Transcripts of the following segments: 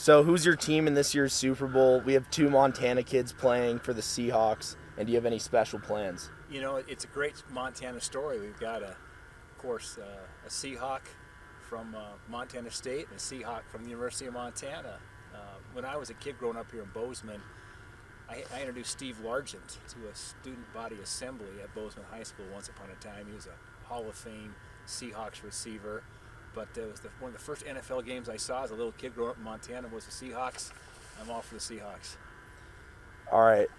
So who's your team in this year's Super Bowl? We have two Montana kids playing for the Seahawks. And do you have any special plans? You know, it's a great Montana story. We've got, of course, a Seahawk from Montana State and a Seahawk from the University of Montana. When I was a kid growing up here in Bozeman, I introduced Steve Largent to a student body assembly at Bozeman High School once upon a time. He was a Hall of Fame Seahawks receiver. But it was one of the first NFL games I saw as a little kid growing up in Montana was the Seahawks. I'm all for the Seahawks. All right.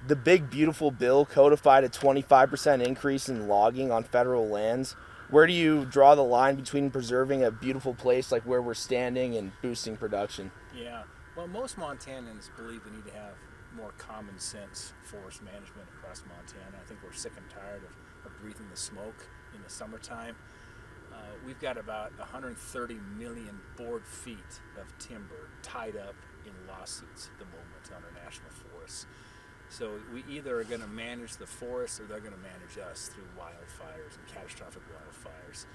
The big, beautiful bill codified a 25% increase in logging on federal lands. Where do you draw the line between preserving a beautiful place like where we're standing and boosting production? Yeah. Well, most Montanans believe we need to have more common sense forest management across Montana. I think we're sick and tired of breathing the smoke in the summertime. We've got about 130 million board feet of timber tied up in lawsuits at the moment on our national forests. So we either are going to manage the forest or they're going to manage us through wildfires and catastrophic wildfires.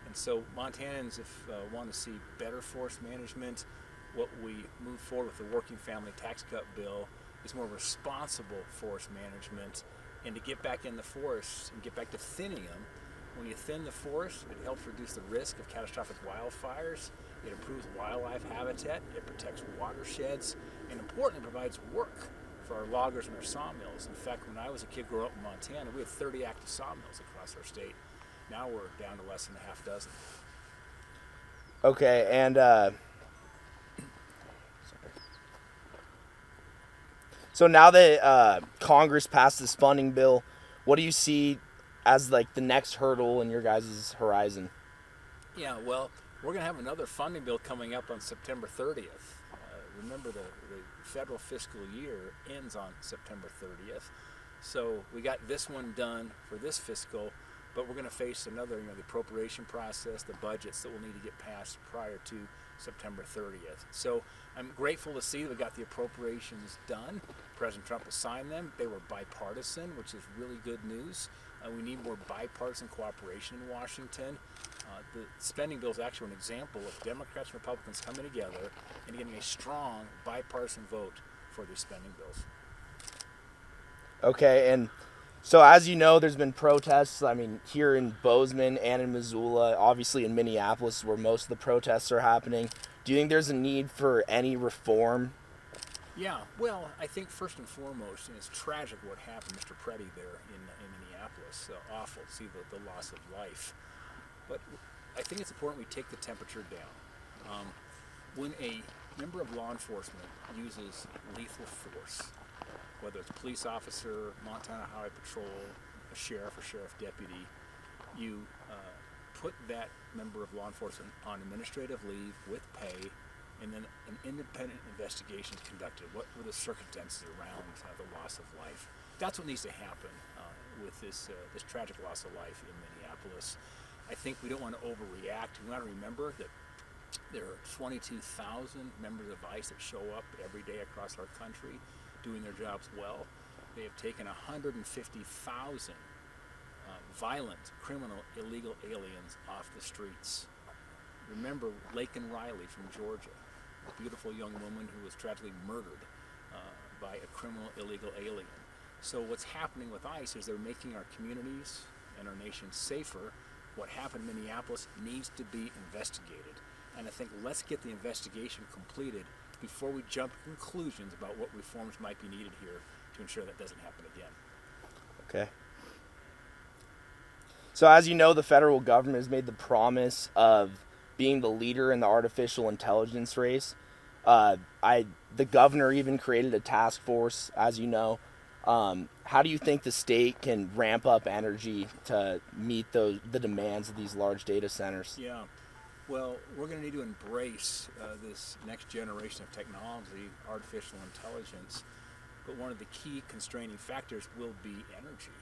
And so Montanans, if want to see better forest management, what we move forward with the Working Family Tax Cut bill is more responsible forest management, and to get back in the forests and get back to thinning them. When you thin the forest, it helps reduce the risk of catastrophic wildfires. It improves wildlife habitat. It protects watersheds, and importantly, provides work for our loggers and our sawmills. In fact, when I was a kid growing up in Montana, we had 30 active sawmills across our state. Now we're down to less than a half dozen. Okay, and so now that Congress passed this funding bill, what do you see as like the next hurdle in your guys' horizon? Yeah, well, we're going to have another funding bill coming up on September 30th. Remember, the federal fiscal year ends on September 30th. So we got this one done for this fiscal, but we're going to face another, the appropriation process, the budgets that will need to get passed prior to September 30th. So I'm grateful to see that we got the appropriations done. President Trump has signed them. They were bipartisan, which is really good news. We need more bipartisan cooperation in Washington. The spending bill is actually an example of Democrats and Republicans coming together and getting a strong bipartisan vote for these spending bills. Okay, and so as you know, there's been protests, here in Bozeman and in Missoula, obviously in Minneapolis where most of the protests are happening. Do you think there's a need for any reform? Yeah, well, I think first and foremost, and it's tragic what happened to Mr. Preddy there in Minneapolis. Awful to see the loss of life. But I think it's important we take the temperature down. When a member of law enforcement uses lethal force, whether it's a police officer, Montana Highway Patrol, a sheriff or sheriff deputy, you put that member of law enforcement on administrative leave with pay, and then an independent investigation is conducted. What were the circumstances around the loss of life? That's what needs to happen with this tragic loss of life in Minneapolis. I think we don't want to overreact. We want to remember that there are 22,000 members of ICE that show up every day across our country doing their jobs well. They have taken 150,000 violent, criminal, illegal aliens off the streets. Remember Laken Riley from Georgia, a beautiful young woman who was tragically murdered by a criminal, illegal alien. So what's happening with ICE is they're making our communities and our nation safer. What happened in Minneapolis needs to be investigated. And I think let's get the investigation completed before we jump to conclusions about what reforms might be needed here to ensure that doesn't happen again. Okay. So as you know, the federal government has made the promise of being the leader in the artificial intelligence race. The governor even created a task force, as you know. How do you think the state can ramp up energy to meet the demands of these large data centers? Yeah. Well, we're going to need to embrace this next generation of technology, artificial intelligence, but one of the key constraining factors will be energy.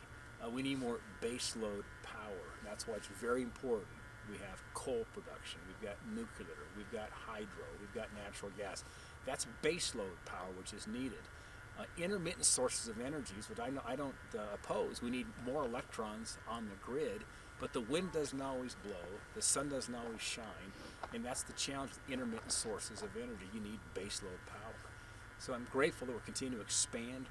We need more baseload power. That's why it's very important. We have coal production, we've got nuclear, we've got hydro, we've got natural gas. That's baseload power, which is needed. Intermittent sources of energies, which I don't oppose. We need more electrons on the grid, but the wind doesn't always blow, the sun doesn't always shine. And that's the challenge with intermittent sources of energy. You need baseload power. So I'm grateful that we're continuing to expand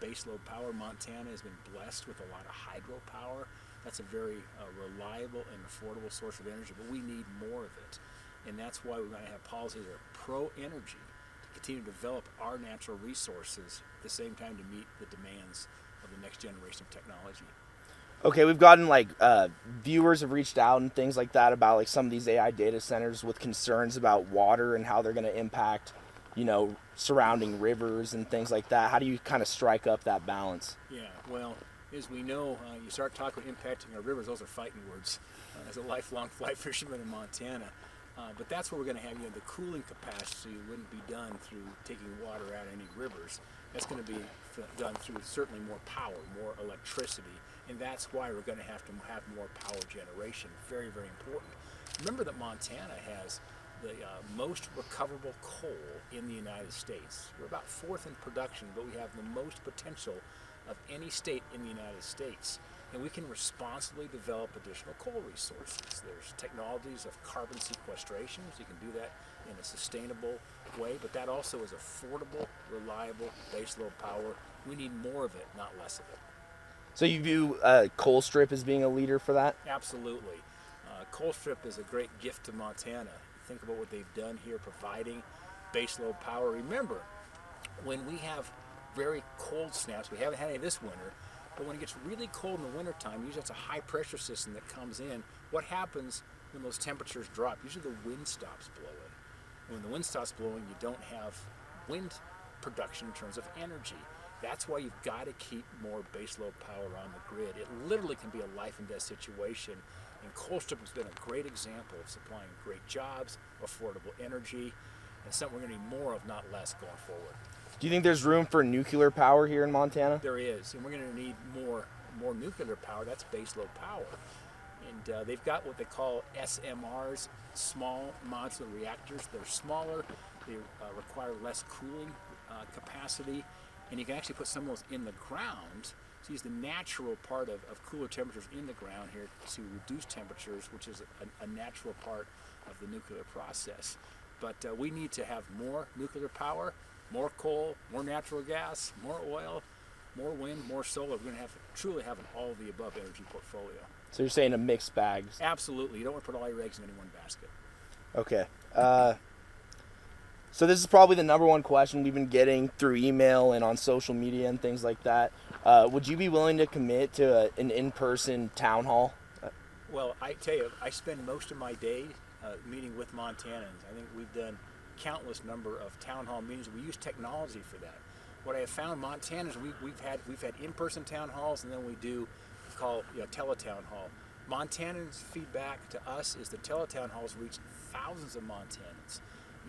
baseload power. Montana has been blessed with a lot of hydropower. That's a very reliable and affordable source of energy, but we need more of it. And that's why we're going to have policies that are pro-energy to continue to develop our natural resources at the same time to meet the demands of the next generation of technology. Okay, we've gotten viewers have reached out and things like that about like some of these AI data centers with concerns about water and how they're going to impact, surrounding rivers and things like that. How do you kind of strike up that balance? Yeah, well, as we know, you start talking about impacting our rivers, those are fighting words. As a lifelong fly fisherman in Montana, but that's where we're going to have, the cooling capacity wouldn't be done through taking water out of any rivers. That's going to be done through certainly more power, more electricity, and that's why we're going to have more power generation. Very, very important. Remember that Montana has the most recoverable coal in the United States. We're about fourth in production, but we have the most potential of any state in the United States. And we can responsibly develop additional coal resources. There's technologies of carbon sequestration, so you can do that in a sustainable way, but that also is affordable, reliable, baseload power. We need more of it, not less of it. So you view Colstrip as being a leader for that? Absolutely. Colstrip is a great gift to Montana. Think about what they've done here, providing baseload power. Remember, when we have very cold snaps, we haven't had any this winter, but when it gets really cold in the wintertime, usually that's a high pressure system that comes in. What happens when those temperatures drop? Usually the wind stops blowing. And when the wind stops blowing, you don't have wind production in terms of energy. That's why you've got to keep more baseload power on the grid. It literally can be a life and death situation. And Colstrip has been a great example of supplying great jobs, affordable energy, and something we're going to need more of, not less, going forward. Do you think there's room for nuclear power here in Montana? There is, and we're going to need more nuclear power. That's baseload power. And they've got what they call SMRs, small modular reactors. They're smaller, they require less cooling capacity, and you can actually put some of those in the ground. So use the natural part of cooler temperatures in the ground here to reduce temperatures, which is a natural part of the nuclear process. But we need to have more nuclear power, more coal, more natural gas, more oil, more wind, more solar. We're going to truly have an all-of-the-above energy portfolio. So you're saying a mixed bag? Absolutely. You don't want to put all your eggs in any one basket. Okay. So this is probably the number one question we've been getting through email and on social media and things like that. Would you be willing to commit to an in-person town hall? Well, I tell you, I spend most of my day meeting with Montanans. I think we've done countless number of town hall meetings. We use technology for that. What I have found, Montanans, we've had in-person town halls, and then we do call teletown hall. Montanans' feedback to us is the teletown halls reach thousands of Montanans.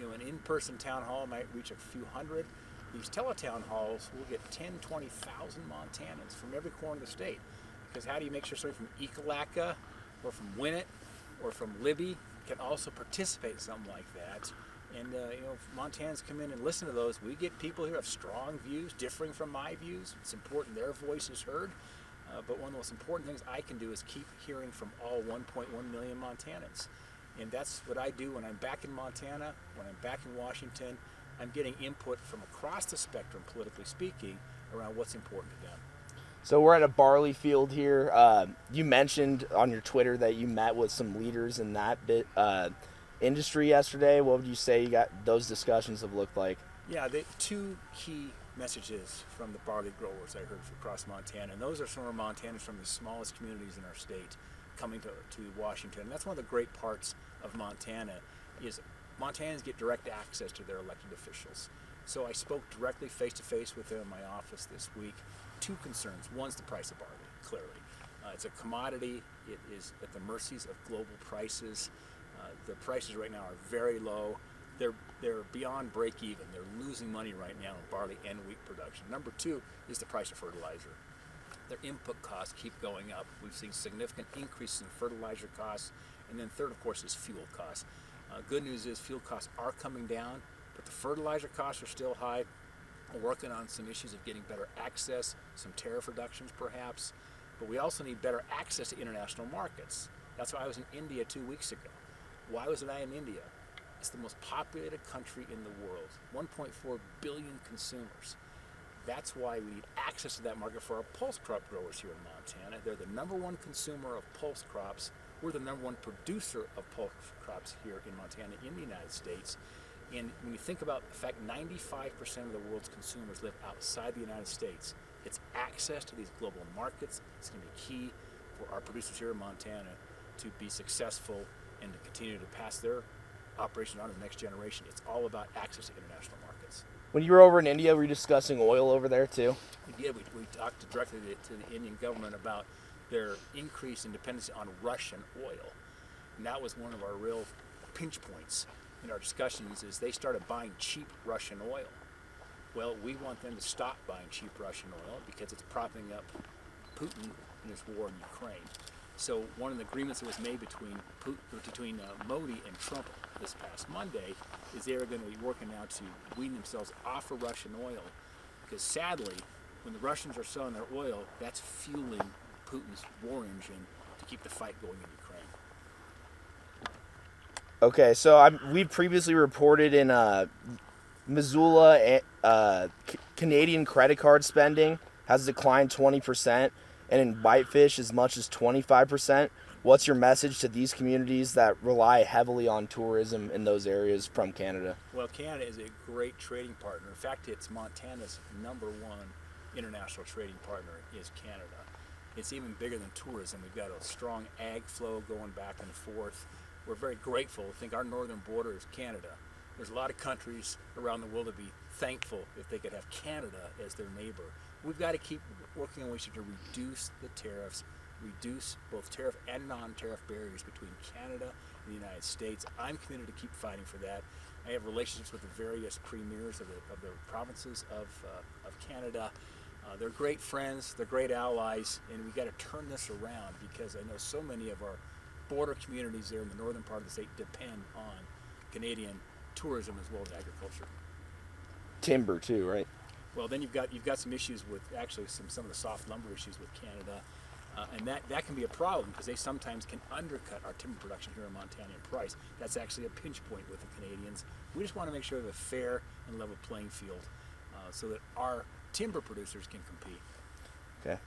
An in-person town hall might reach a few hundred. These teletown halls will get 10, 20,000 Montanans from every corner of the state. Because how do you make sure somebody from Ekalaka or from Winnett or from Libby can also participate in something like that? And if Montanans come in and listen to those, we get people who have strong views, differing from my views. It's important their voice is heard. But one of the most important things I can do is keep hearing from all 1.1 million Montanans. And that's what I do when I'm back in Montana, when I'm back in Washington. I'm getting input from across the spectrum, politically speaking, around what's important to them. So we're at a barley field here. You mentioned on your Twitter that you met with some leaders in that industry yesterday. What would you say those discussions have looked like? Yeah, two key messages from the barley growers I heard across Montana. And those are some of our Montanans from the smallest communities in our state coming to Washington. And that's one of the great parts of Montana is Montanans get direct access to their elected officials. So I spoke directly face-to-face with them in my office this week. Two concerns. One's the price of barley, clearly. It's a commodity. It is at the mercies of global prices. The prices right now are very low. They're beyond break even. They're losing money right now in barley and wheat production. Number two is the price of fertilizer. Their input costs keep going up. We've seen significant increases in fertilizer costs. And then third, of course, is fuel costs. Good news is fuel costs are coming down, but the fertilizer costs are still high. We're working on some issues of getting better access, some tariff reductions perhaps, but we also need better access to international markets. That's why I was in India 2 weeks ago. Why was I in India? It's the most populated country in the world, 1.4 billion consumers. That's why we need access to that market for our pulse crop growers here in Montana. They're the number one consumer of pulse crops. We're the number one producer of pulse crops here in Montana in the United States. And when you think about the fact 95% of the world's consumers live outside the United States, it's access to these global markets. It's going to be key for our producers here in Montana to be successful and to continue to pass their operation on to the next generation. It's all about access to international markets. When you were over in India, were you discussing oil over there too? We did. We talked directly to the Indian government about their increase in dependency on Russian oil. And that was one of our real pinch points in our discussions is they started buying cheap Russian oil. Well, we want them to stop buying cheap Russian oil because it's propping up Putin in his war in Ukraine. So one of the agreements that was made between Modi and Trump this past Monday is they're going to be working now to wean themselves off of Russian oil because sadly, when the Russians are selling their oil, that's fueling Putin's war engine to keep the fight going in Ukraine. Okay, so we previously reported in Missoula, Canadian credit card spending has declined 20%, and in Whitefish as much as 25%. What's your message to these communities that rely heavily on tourism in those areas from Canada? Well, Canada is a great trading partner. In fact, it's Montana's number one international trading partner is Canada. It's even bigger than tourism. We've got a strong ag flow going back and forth. We're very grateful. I think our northern border is Canada. There's a lot of countries around the world that would be thankful if they could have Canada as their neighbor. We've got to keep working on ways to reduce the tariffs, reduce both tariff and non-tariff barriers between Canada and the United States. I'm committed to keep fighting for that. I have relationships with the various premiers of the provinces of Canada. They're great friends, they're great allies, and we've got to turn this around because I know so many of our border communities there in the northern part of the state depend on Canadian tourism as well as agriculture. Timber too, right? Well, then you've got some issues with actually some of the soft lumber issues with Canada, and that can be a problem because they sometimes can undercut our timber production here in Montana in price. That's actually a pinch point with the Canadians. We just want to make sure we have a fair and level playing field so that our timber producers can compete. Okay.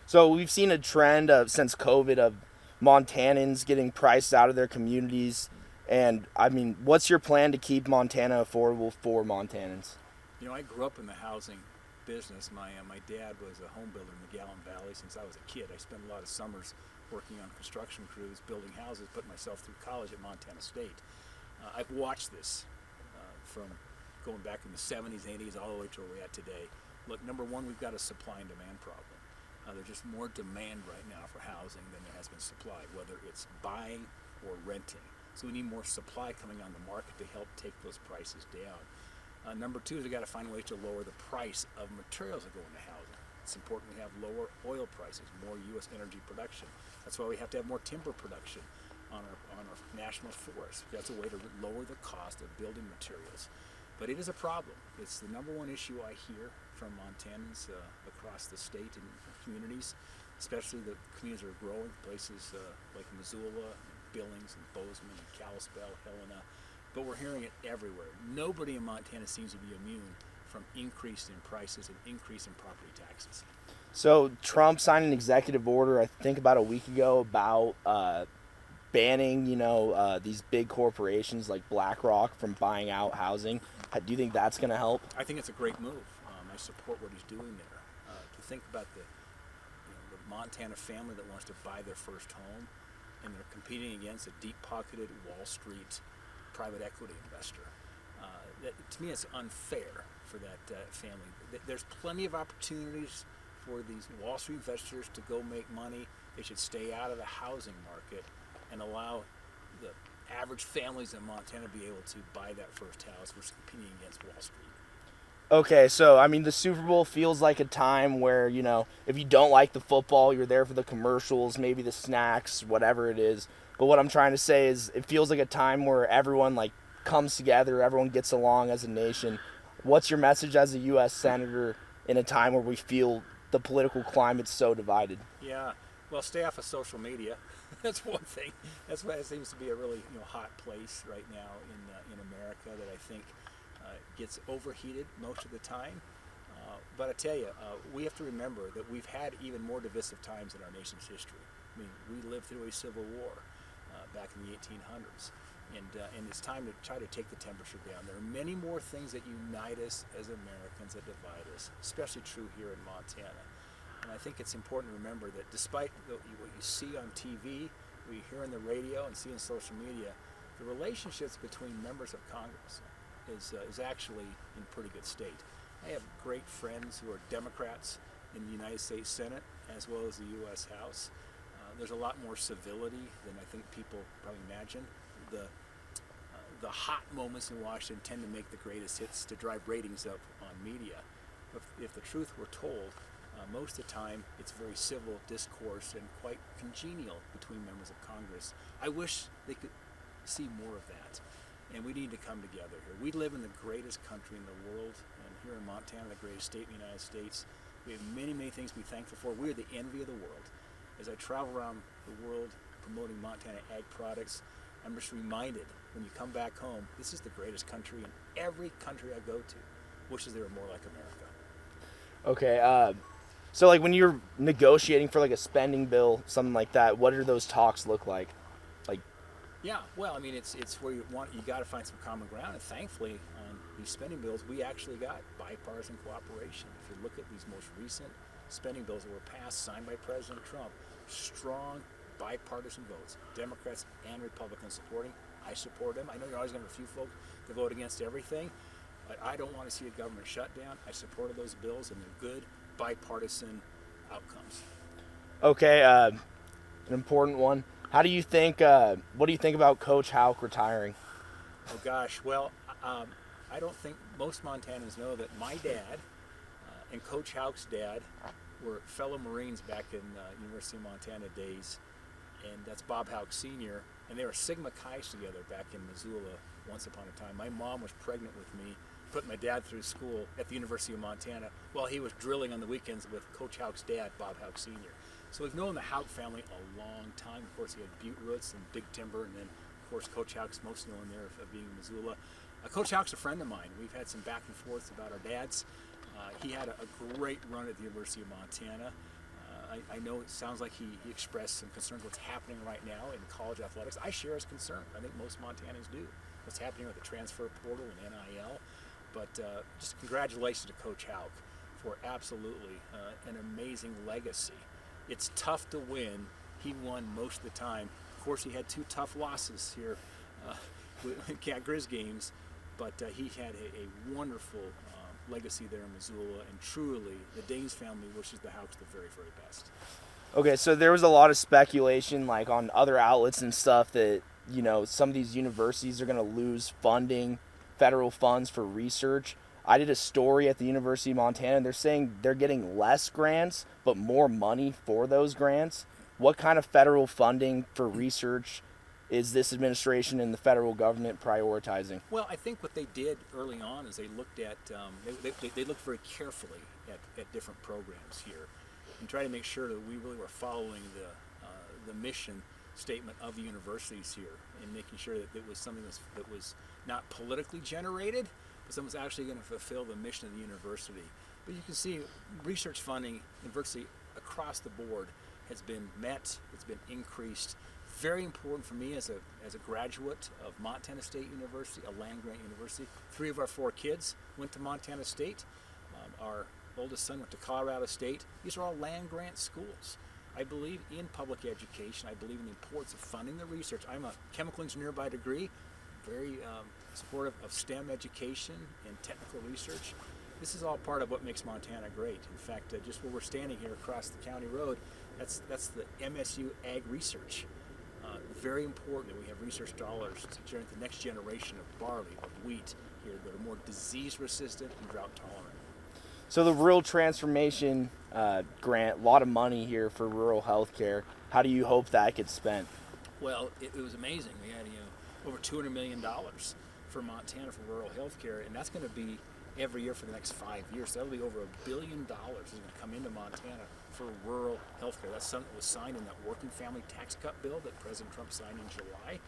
So we've seen a trend since COVID of Montanans getting priced out of their communities. And, I mean, what's your plan to keep Montana affordable for Montanans? You know, I grew up in the housing business. My dad was a home builder in the Gallen Valley since I was a kid. I spent a lot of summers working on construction crews, building houses, putting myself through college at Montana State. I've watched this from going back in the 70s, 80s, all the way to where we're at today. Look, number one, we've got a supply and demand problem. There's just more demand right now for housing than there has been supply, whether it's buying or renting. So we need more supply coming on the market to help take those prices down. Number two is we've got to find ways to lower the price of materials that go into housing. It's important we have lower oil prices, more U.S. energy production. That's why we have to have more timber production on our national forests. That's a way to lower the cost of building materials. But it is a problem. It's the number one issue I hear from Montanans across the state and communities, especially the communities that are growing, places like Missoula, Billings, and Bozeman, and Kalispell, Helena. But we're hearing it everywhere. Nobody in Montana seems to be immune from increase in prices and increase in property taxes. So Trump signed an executive order, I think about a week ago, about banning, these big corporations like BlackRock from buying out housing. Do you think that's going to help? I think it's a great move. I support what he's doing there. To think about the Montana family that wants to buy their first home, and they're competing against a deep-pocketed Wall Street private equity investor. To me, it's unfair for that family. There's plenty of opportunities for these Wall Street investors to go make money. They should stay out of the housing market and allow the average families in Montana to be able to buy that first house versus competing against Wall Street. Okay, so, I mean, the Super Bowl feels like a time where, if you don't like the football, you're there for the commercials, maybe the snacks, whatever it is. But what I'm trying to say is it feels like a time where everyone, comes together, everyone gets along as a nation. What's your message as a U.S. Senator in a time where we feel the political climate's so divided? Yeah, Well, stay off of social media. That's one thing. That's why it seems to be a really hot place right now in America that I think gets overheated most of the time. But I tell you, we have to remember that we've had even more divisive times in our nation's history. I mean, we lived through a civil war back in the 1800s, and it's time to try to take the temperature down. There are many more things that unite us as Americans that divide us, especially true here in Montana. And I think it's important to remember that despite what you see on TV, what you hear on the radio and see on social media, the relationships between members of Congress is actually in pretty good state. I have great friends who are Democrats in the United States Senate as well as the U.S. House. There's a lot more civility than I think people probably imagine. The hot moments in Washington tend to make the greatest hits to drive ratings up on media. If the truth were told, most of the time it's very civil discourse and quite congenial between members of Congress. I wish they could see more of that. And we need to come together here. We live in the greatest country in the world, and here in Montana, the greatest state in the United States. We have many, many things to be thankful for. We are the envy of the world. As I travel around the world promoting Montana ag products, I'm just reminded when you come back home, this is the greatest country, and every country I go to wishes they were more like America. Okay, so like when you're negotiating for like a spending bill, something like that, what do those talks look like? Yeah, well, I mean, it's where you got to find some common ground, and thankfully on these spending bills, we actually got bipartisan cooperation. If you look at these most recent spending bills that were passed, signed by President Trump, strong bipartisan votes, Democrats and Republicans supporting. I support them. I know you're always going to have a few folks that vote against everything, but I don't want to see a government shutdown. I supported those bills, and they're good bipartisan outcomes. Okay, an important one. How do you think? What do you think about Coach Houck retiring? Oh gosh, well, I don't think most Montanans know that my dad and Coach Houck's dad were fellow Marines back in University of Montana days, and that's Bob Houck Sr., and they were Sigma Chi's together back in Missoula once upon a time. My mom was pregnant with me, put my dad through school at the University of Montana while he was drilling on the weekends with Coach Houck's dad, Bob Houck Sr. So we've known the Houck family a long time. Of course, he had Butte Roots and Big Timber, and then, of course, Coach Houck's most known there of being in Missoula. Coach Houck's a friend of mine. We've had some back and forths about our dads. He had a great run at the University of Montana. I know it sounds like he expressed some concerns what's happening right now in college athletics. I share his concern. I think most Montanans do. What's happening with the transfer portal and NIL. But just congratulations to Coach Houck for absolutely an amazing legacy. It's tough to win. He won most of the time. Of course, he had two tough losses here with Cat Grizz games, but he had a wonderful legacy there in Missoula, and truly, the Daines family wishes the Houcks the very, very best. Okay, so there was a lot of speculation, like on other outlets and stuff, that some of these universities are going to lose funding, federal funds for research. I did a story at the University of Montana, and they're saying they're getting less grants, but more money for those grants. What kind of federal funding for research is this administration and the federal government prioritizing? Well, I think what they did early on is they looked at, they looked very carefully at different programs here and try to make sure that we really were following the mission statement of the universities here and making sure that it was something that was not politically generated, but something that's actually going to fulfill the mission of the university. But you can see research funding in virtually across the board has been met, it's been increased. Very important for me as a graduate of Montana State University, a land-grant university. 3 of our 4 kids went to Montana State. Our oldest son went to Colorado State. These are all land-grant schools. I believe in public education. I believe in the importance of funding the research. I'm a chemical engineer by degree, very supportive of STEM education and technical research. This is all part of what makes Montana great. In fact, just where we're standing here across the county road, that's the MSU Ag Research. Very important that we have research dollars to generate the next generation of barley, of wheat here that are more disease resistant and drought tolerant. So the Rural Transformation grant, a lot of money here for rural health care. How do you hope that gets spent? Well, it was amazing. We had over $200 million for Montana for rural health care, and that's going to be every year for the next 5 years. So that'll be over $1 billion that's going to come into Montana for rural healthcare. That's something that was signed in that working family tax cut bill that President Trump signed in July.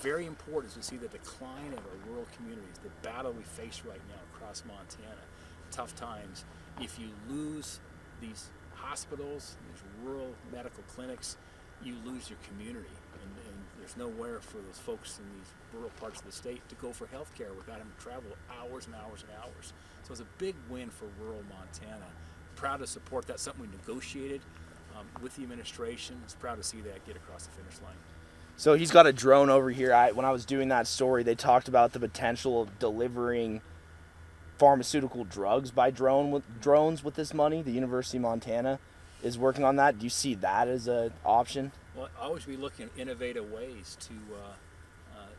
Very important as we see the decline of our rural communities, the battle we face right now across Montana. Tough times. If you lose these hospitals, these rural medical clinics, you lose your community. And there's nowhere for those folks in these rural parts of the state to go for health care without having to travel hours and hours and hours. So it's a big win for rural Montana. Proud to support that, something we negotiated with the administration. I was proud to see that get across the finish line. So he's got a drone over here. When I was doing that story, they talked about the potential of delivering pharmaceutical drugs by drones with this money. The University of Montana is working on that. Do you see that as an option? Well, always be looking at innovative ways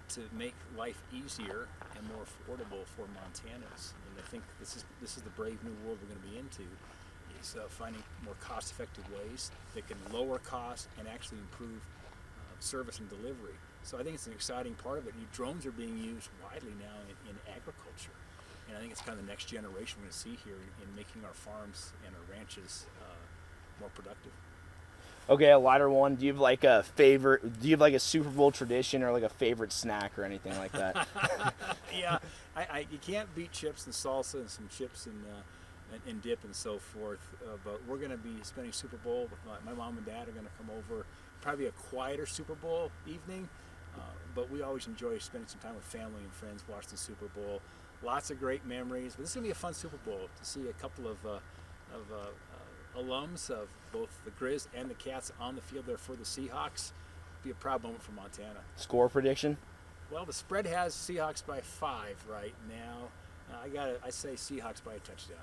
to make life easier and more affordable for Montanans. And I think this is the brave new world we're going to be into. Is finding more cost-effective ways that can lower costs and actually improve service and delivery. So I think it's an exciting part of it. Drones are being used widely now in agriculture, and I think it's kind of the next generation we're going to see here in making our farms and our ranches more productive. Okay, a lighter one. Do you have like a favorite? Do you have like a Super Bowl tradition or like a favorite snack or anything like that? Yeah, you can't beat chips and salsa and some chips and dip and so forth. But we're going to be spending Super Bowl with my mom and dad are going to come over. Probably a quieter Super Bowl evening, but we always enjoy spending some time with family and friends, watching the Super Bowl. Lots of great memories. But this is going to be a fun Super Bowl to see a couple of alums of both the Grizz and the Cats on the field there for the Seahawks. Be a proud moment for Montana. Score prediction? Well, the spread has Seahawks by 5 right now. I say Seahawks by a touchdown.